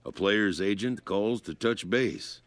A player's agent calls to touch base.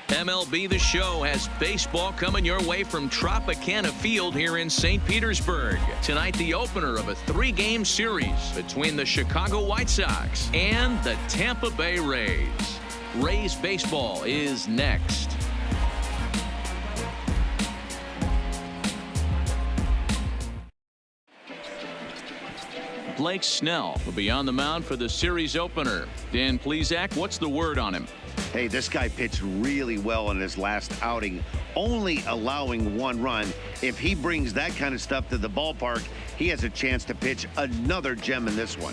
MLB The Show has baseball coming your way from Tropicana Field here in St. Petersburg. Tonight, the opener of a 3-game series between the Chicago White Sox and the Tampa Bay Rays. Rays baseball is next. Blake Snell will be on the mound for the series opener. Dan Plesac, what's the word on him? Hey, this guy pitched really well in his last outing, only allowing 1 run. If he brings that kind of stuff to the ballpark, he has a chance to pitch another gem in this one.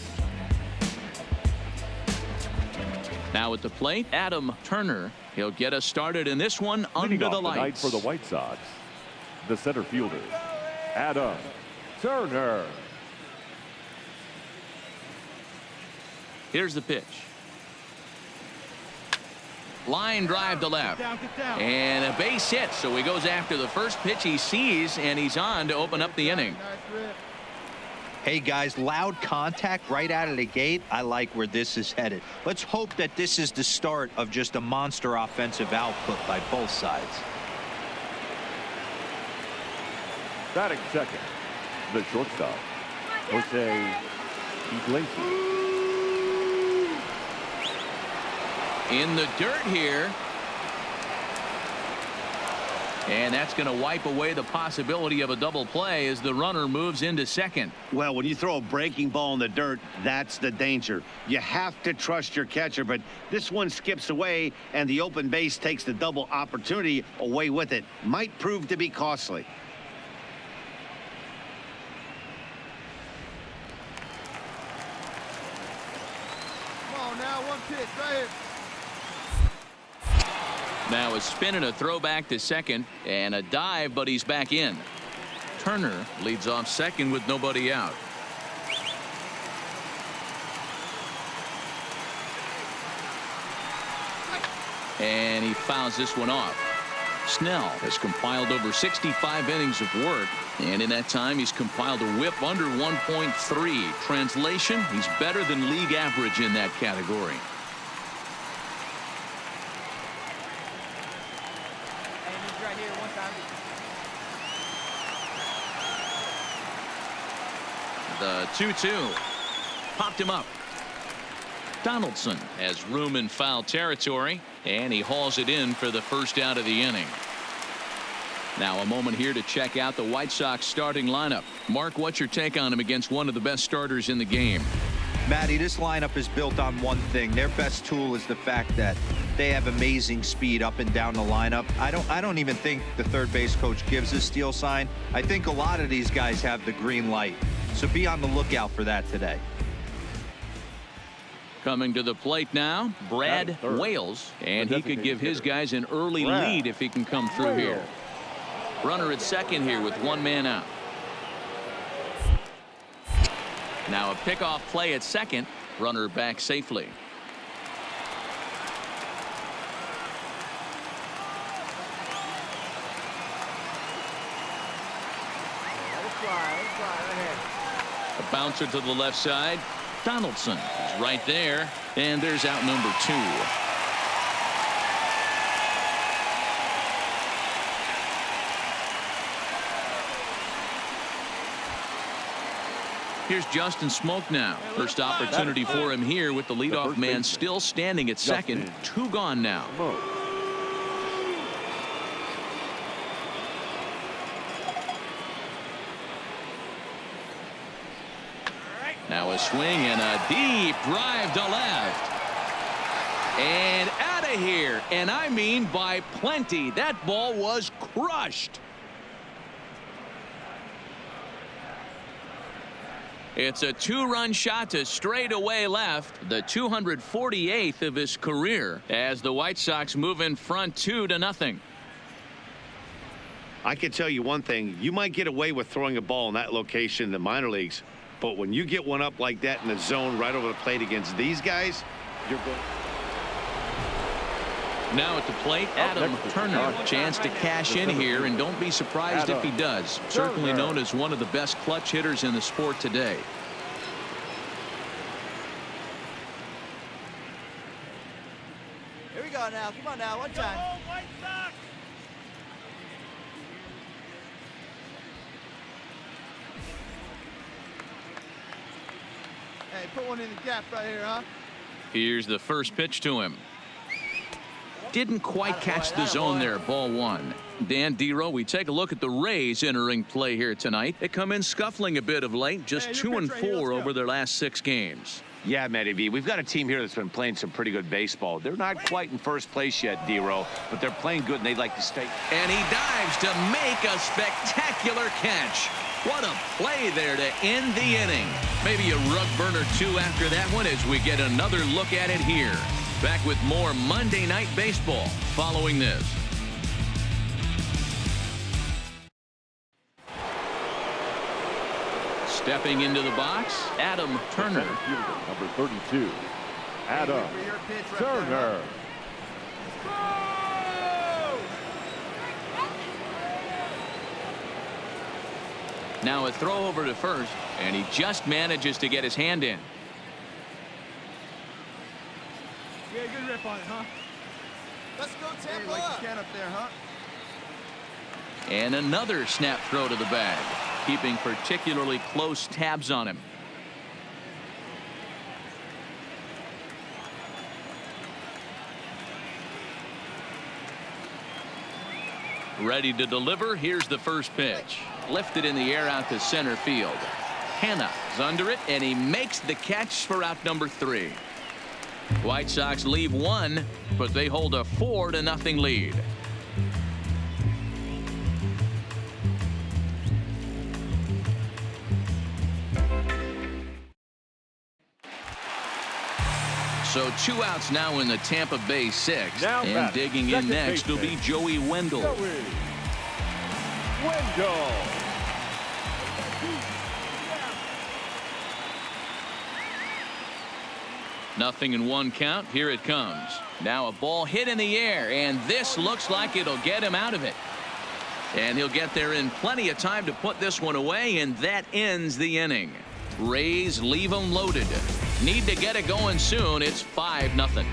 Now at the plate, Adam Turner. He'll get us started in this one under the lights. For the White Sox, the center fielder, Adam Turner. Here's the pitch. Line drive to left. And a base hit. So he goes after the first pitch he sees, and he's on to open up the inning. Hey, guys, loud contact right out of the gate. I like where this is headed. Let's hope that this is the start of just a monster offensive output by both sides. Batting second, the shortstop, Jose Iglesias. In the dirt here. And that's going to wipe away the possibility of a double play as the runner moves into second. Well, when you throw a breaking ball in the dirt, that's the danger. You have to trust your catcher, but this one skips away, and the open base takes the double opportunity away with it. Might prove to be costly. Come on now, one pitch right here. Now a spin and a throwback to second, and a dive, but he's back in. Turner leads off second with nobody out. And he fouls this one off. Snell has compiled over 65 innings of work, and in that time he's compiled a whip under 1.3. Translation, he's better than league average in that category. The 2-2 popped him up. Donaldson has room in foul territory, and he hauls it in for the first out of the inning. Now a moment here to check out the White Sox starting lineup. Mark, what's your take on him against one of the best starters in the game? Matty, this lineup is built on one thing. Their best tool is the fact that they have amazing speed up and down the lineup. I don't even think the third base coach gives a steal sign. I think a lot of these guys have the green light. So be on the lookout for that today. Coming to the plate now, Brad Wales, and he could give his guys an early lead if he can come through here. Runner at second here with 1 man out. Now a pickoff play at second. Runner back safely. A bouncer to the left side. Donaldson is right there, and there's out number 2. Here's Justin Smoke now. First opportunity for him here with the leadoff man still standing at second. 2 gone now. Now a swing and a deep drive to left. And out of here. And I mean by plenty. That ball was crushed. It's a 2-run shot to straightaway left, the 248th of his career, as the White Sox move in front 2-0. I can tell you one thing. You might get away with throwing a ball in that location in the minor leagues, but when you get one up like that in the zone right over the plate against these guys, you're going. Now at the plate, Adam Turner. Chance to cash in here, and don't be surprised if he does. Certainly known as one of the best clutch hitters in the sport today. Here we go now. Come on now. One time. Hey, put one in the gap right here, huh? Here's the first pitch to him. Didn't quite catch the zone there. Ball 1. Dan Dero, we take a look at the Rays entering play here tonight. They come in scuffling a bit of late, just 2-4 over their last 6 games. Yeah, Matty B, we've got a team here that's been playing some pretty good baseball. They're not quite in first place yet, Dero, but they're playing good and they'd like to stay. And he dives to make a spectacular catch. What a play there to end the inning. Maybe a rug burner 2 after that one as we get another look at it here. Back with more Monday Night Baseball following this. Stepping into the box, Adam Turner. Number 32, Adam Turner. Now a throw over to first, and he just manages to get his hand in. Yeah, good rip on it, huh? Let's go, Tampa. Like you can up there, huh? And another snap throw to the bag, keeping particularly close tabs on him. Ready to deliver. Here's the first pitch. Lifted in the air out to center field. Hanna is under it, and he makes the catch for out number 3. White Sox leave 1, but they hold a 4-0 lead. So 2 outs now in the Tampa Bay 6th. Now and digging in next will be Joey Wendell. Wendell. Nothing in 1 count. Here it comes. Now a ball hit in the air, and this looks like it'll get him out of it. And he'll get there in plenty of time to put this one away, and that ends the inning. Rays leave them loaded. Need to get it going soon. It's 5-0.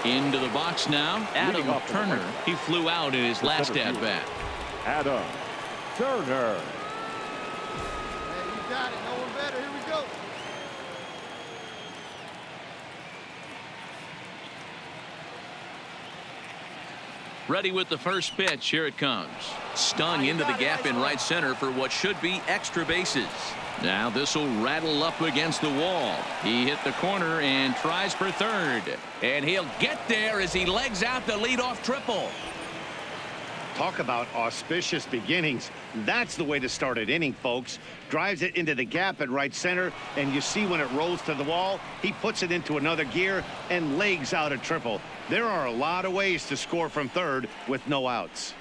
Into the box now, Adam Turner. He flew out in his last at-bat. Adam Turner. Hey, you got it. No one better. Here we go. Ready with the first pitch. Here it comes. Stung into the gap in right center for what should be extra bases. Now this will rattle up against the wall. He hit the corner and tries for third. And he'll get there as he legs out the leadoff triple. Talk about auspicious beginnings. That's the way to start an inning, folks. Drives it into the gap at right center, and you see when it rolls to the wall, he puts it into another gear and legs out a triple. There are a lot of ways to score from third with no outs.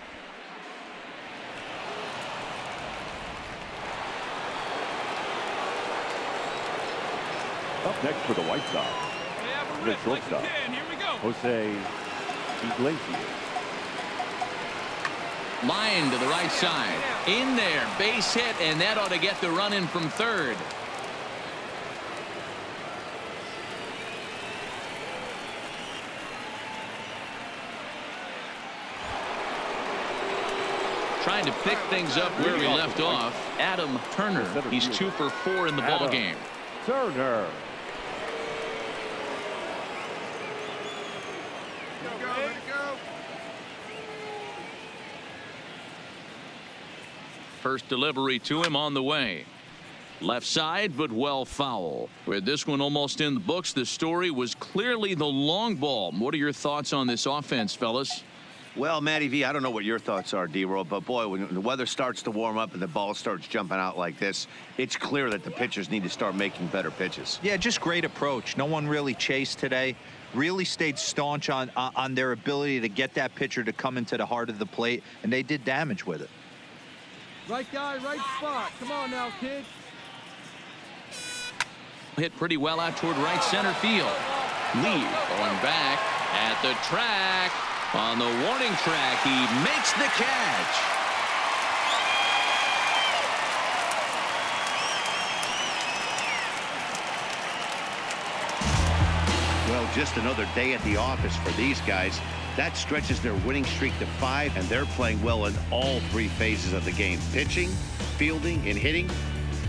Up next for the White Sox, the shortstop, Jose Iglesias. Line to the right side. In there. Base hit, and that ought to get the run in from third. Trying to pick things up where we left off. Adam Turner. He's 2 for 4 in the ball game. Turner. first delivery to him on the way. Left side, but well foul. With this one almost in the books, the story was clearly the long ball. What are your thoughts on this offense, fellas? Well, Matty V, I don't know what your thoughts are, D-Roll, but boy, when the weather starts to warm up and the ball starts jumping out like this, it's clear that the pitchers need to start making better pitches. Yeah, just great approach. No one really chased today. Really stayed staunch on their ability to get that pitcher to come into the heart of the plate, and they did damage with it. Right guy, right spot. Come on now, kid. Hit pretty well out toward right center field. Lee going back at the track. On the warning track, he makes the catch. Well, just another day at the office for these guys. That stretches their winning streak to 5, and they're playing well in all 3 phases of the game. Pitching, fielding, and hitting.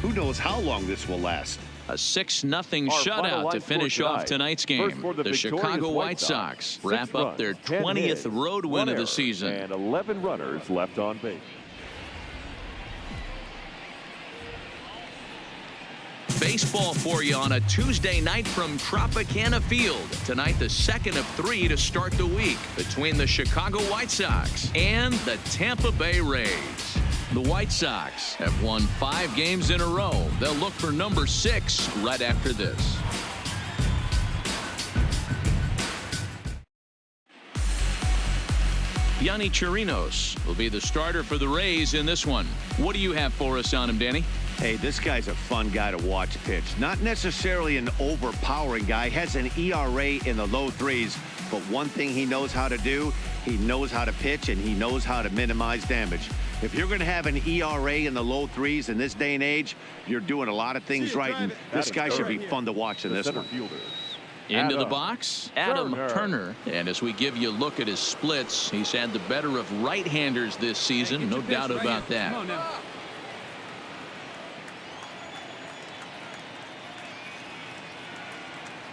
Who knows how long this will last? A 6-0 shutout to finish off tonight's game. The Chicago White Sox wrap up their 20th road win of the season. And 11 runners left on base. Baseball for you on a Tuesday night from Tropicana Field. Tonight, the second of 3 to start the week between the Chicago White Sox and the Tampa Bay Rays. The White Sox have won 5 games in a row. They'll look for number 6 right after this. Yonny Chirinos will be the starter for the Rays in this one. What do you have for us on him, Danny? Hey, this guy's a fun guy to watch pitch. Not necessarily an overpowering guy. Has an ERA in the low 3s. But one thing he knows how to do, he knows how to pitch, and he knows how to minimize damage. If you're going to have an ERA in the low 3s in this day and age, you're doing a lot of things right, and this guy should be fun to watch in this one. Into the box, Adam Turner. And as we give you a look at his splits, he's had the better of right-handers this season, no doubt about that.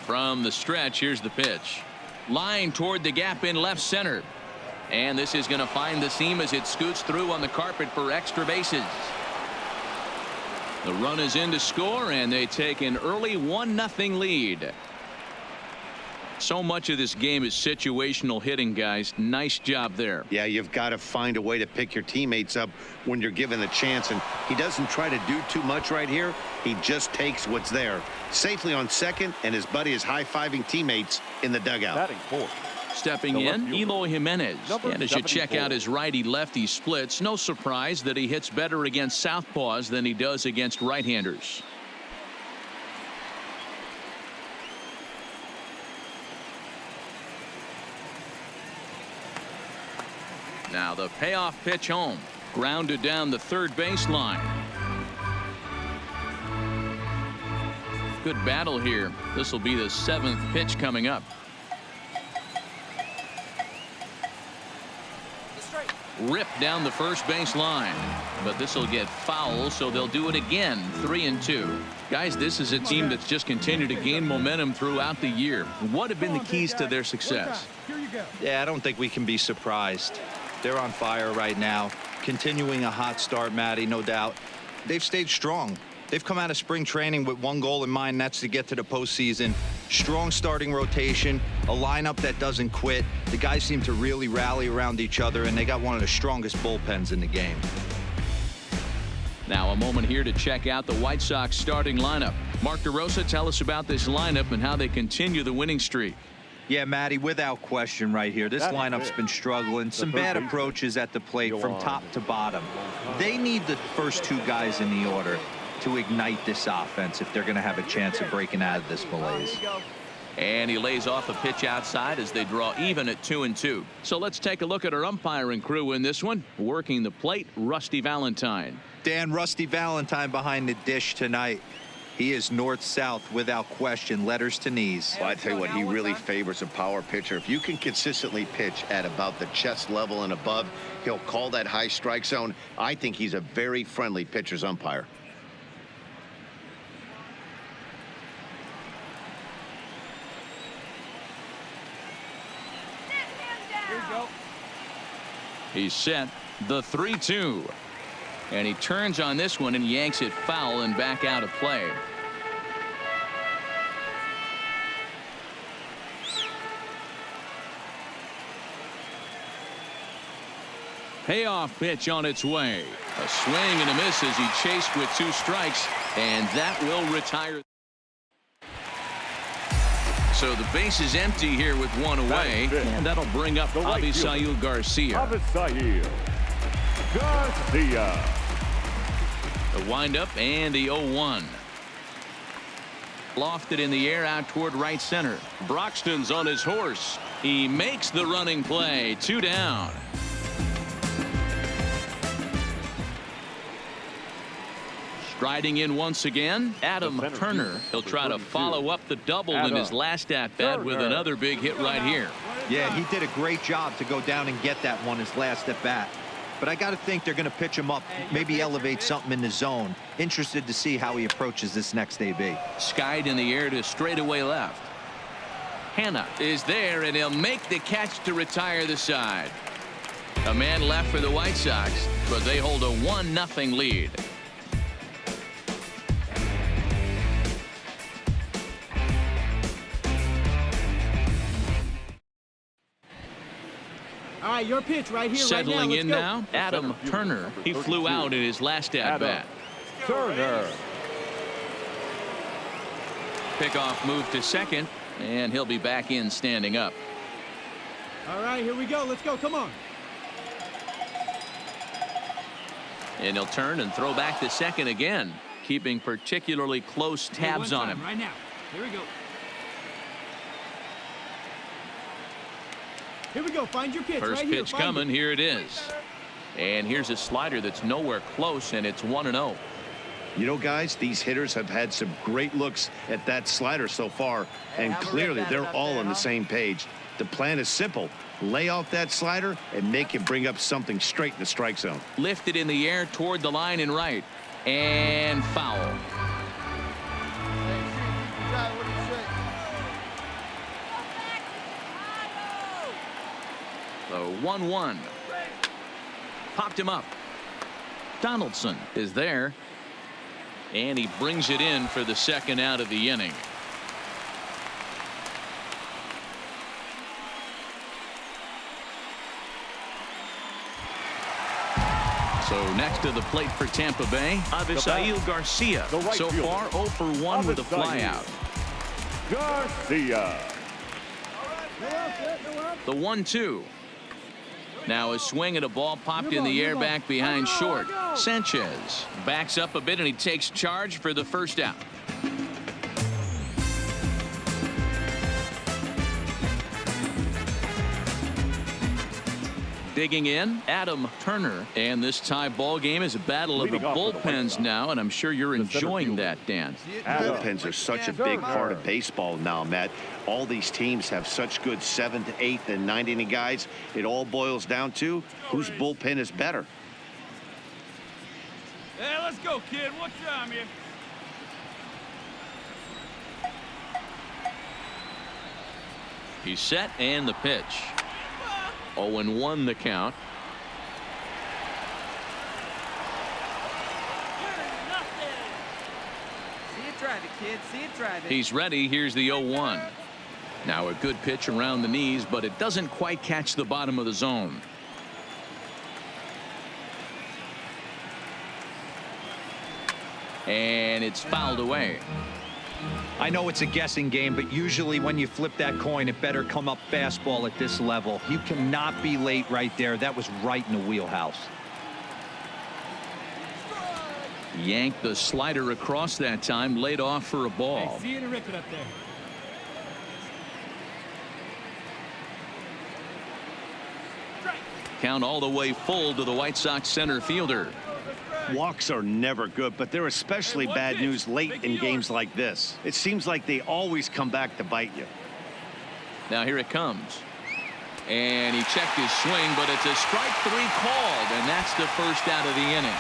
From the stretch, here's the pitch. Line toward the gap in left center. And this is going to find the seam as it scoots through on the carpet for extra bases. The run is in to score, and they take an early 1-0 lead. So much of this game is situational hitting, guys. Nice job there. Yeah, you've got to find a way to pick your teammates up when you're given the chance, and he doesn't try to do too much right here. He just takes what's there. Safely on second, and his buddy is high-fiving teammates in the dugout. Batting fourth. Stepping in, Eloy Jimenez. And as you check out his righty-lefty splits, no surprise that he hits better against southpaws than he does against right-handers. Now the payoff pitch home. Grounded down the third baseline. Good battle here. This will be the 7th pitch coming up. Ripped down the first base line, but this will get foul, so they'll do it again. 3-2. Guys, this is a team that's just continued to gain momentum throughout the year. What have been the keys to their success? Yeah, I don't think we can be surprised. They're on fire right now, continuing a hot start, Matty, no doubt. They've stayed strong. They've come out of spring training with one goal in mind, and that's to get to the postseason. Strong starting rotation, a lineup that doesn't quit. The guys seem to really rally around each other, and they got one of the strongest bullpens in the game. Now a moment here to check out the White Sox starting lineup. Mark DeRosa, tell us about this lineup and how they continue the winning streak. Yeah, Matty, without question right here. This lineup's been struggling. Some bad approaches at the plate from top to bottom. They need the first 2 guys in the order to ignite this offense if they're going to have a chance of breaking out of this malaise. And he lays off a pitch outside as they draw even at 2-2. So let's take a look at our umpiring crew in this one. Working the plate, Rusty Valentine. Dan, Rusty Valentine behind the dish tonight. He is north-south without question, letters to knees. Well, I tell you what, he really favors a power pitcher. If you can consistently pitch at about the chest level and above, he'll call that high strike zone. I think he's a very friendly pitcher's umpire. He's set. The 3-2. And he turns on this one and yanks it foul and back out of play. Payoff pitch on its way. A swing and a miss as he chased with 2 strikes, and that will retire. So the base is empty here with 1 away, and that'll bring up Avisail Garcia. Avisail Garcia. The windup and the 0-1. Lofted in the air out toward right center. Broxton's on his horse. He makes the running play. 2 down. Striding in once again, Adam Turner. He'll try to follow up the double in his last at-bat with another big hit right here. Yeah, he did a great job to go down and get that one his last at-bat. But I got to think they're going to pitch him up, maybe elevate something in the zone. Interested to see how he approaches this next AB. Skied in the air to straightaway left. Hanna is there, and he'll make the catch to retire the side. A man left for the White Sox, but they hold a 1-0 lead. All right, your pitch right here, Settling right in now, Adam Turner. He flew out in his last at-bat. Turner. Pickoff move to second, and he'll be back in standing up. All right, here we go. Let's go. Come on. And he'll turn and throw back to second again, keeping particularly close tabs on him. Right now. Here we go. Here we go. Find your pitch. First right here. pitch coming. Here it is. And here's a slider that's nowhere close, and it's 1-0. You know, guys, these hitters have had some great looks at that slider so far, and clearly they're all on the same page. The plan is simple. Lay off that slider and make it bring up something straight in the strike zone. Lifted in the air toward the line and right. And foul. The 1-1. Popped him up. Donaldson is there. And he brings it in for the second out of the inning. So next to the plate for Tampa Bay, Avisail Garcia. So far 0 for 1 with a flyout. Garcia. The 1-2. Now a swing and a ball popped in the air back behind short. Sanchez backs up a bit and he takes charge for the first out. Digging in, Adam Turner, and this tie ball game is a battle of the bullpens now, and I'm sure you're enjoying that, Dan. Bullpens are such a big part of baseball now, Matt. All these teams have such good 7th, 8th, and 9th inning guys. It all boils down to whose bullpen is better. Hey, let's go, kid. What time here? He's set and the pitch. 0-1 the count. See it drive it, kid. See it drive it. He's ready. Here's the 0-1. Now a good pitch around the knees, but it doesn't quite catch the bottom of the zone. And it's fouled away. I know it's a guessing game, but usually when you flip that coin, it better come up fastball at this level. You cannot be late right there. That was right in the wheelhouse. Yanked the slider across that time, laid off for a ball. Hey, see you in a ricket up there. Count all the way full to the White Sox center fielder. Walks are never good, but they're especially bad news late in games like this. It seems like they always come back to bite you. Now here it comes. And he checked his swing, but it's a strike 3 called, and that's the first out of the inning.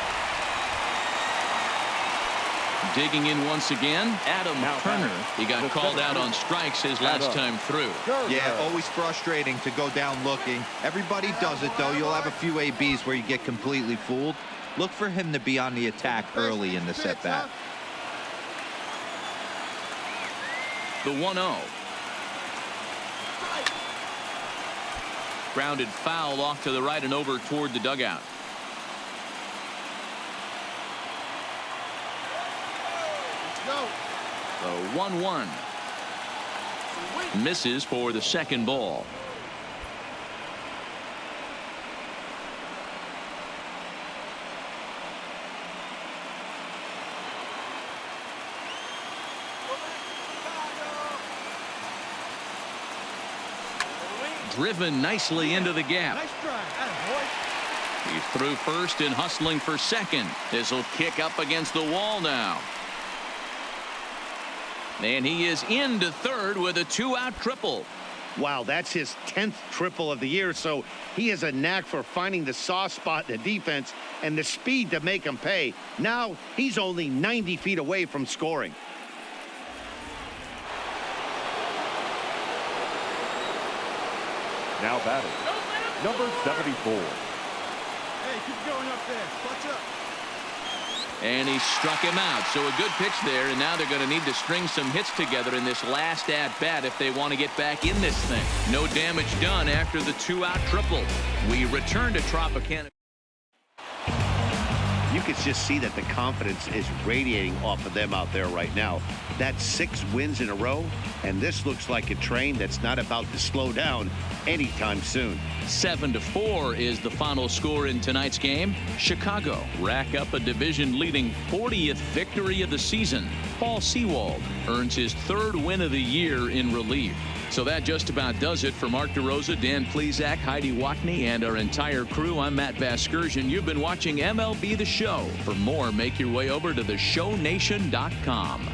Digging in once again, Adam Turner. He got called out on strikes his last time through. Yeah, always frustrating to go down looking. Everybody does it, though. You'll have a few ABs where you get completely fooled. Look for him to be on the attack early in this at-bat. The 1-0. Grounded foul off to the right and over toward the dugout. The 1-1. Misses for the second ball. Driven nicely into the gap. Nice drive. He's through first and hustling for second. This will kick up against the wall now. And he is into third with a 2-out triple. Wow, that's his 10th triple of the year, so he has a knack for finding the soft spot in the defense and the speed to make him pay. Now he's only 90 feet away from scoring. Now batting, number 74. Hey, keep going up there. Clutch up. And he struck him out. So a good pitch there, and now they're going to need to string some hits together in this last at-bat if they want to get back in this thing. No damage done after the 2-out triple. We return to Tropicana. You can just see that the confidence is radiating off of them out there right now. That's 6 wins in a row, and this looks like a train that's not about to slow down anytime soon. 7-4 is the final score in tonight's game. Chicago rack up a division-leading 40th victory of the season. Paul Sewald earns his 3rd win of the year in relief. So that just about does it for Mark DeRosa, Dan Plesac, Heidi Watney, and our entire crew. I'm Matt Vasgersian. You've been watching MLB The Show. For more, make your way over to theshownation.com.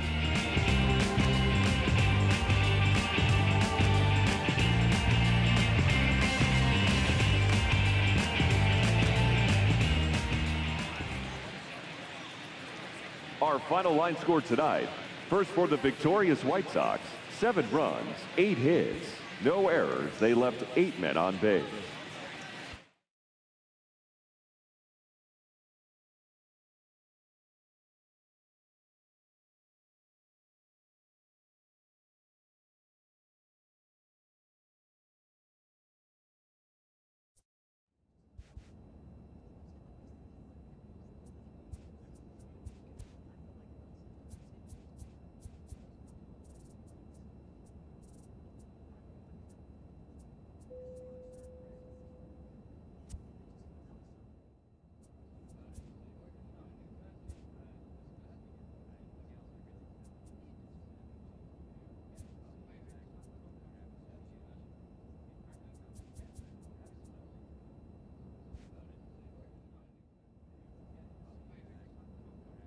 Our final line score tonight. First for the victorious White Sox, 7 runs, 8 hits, no errors. They left 8 men on base.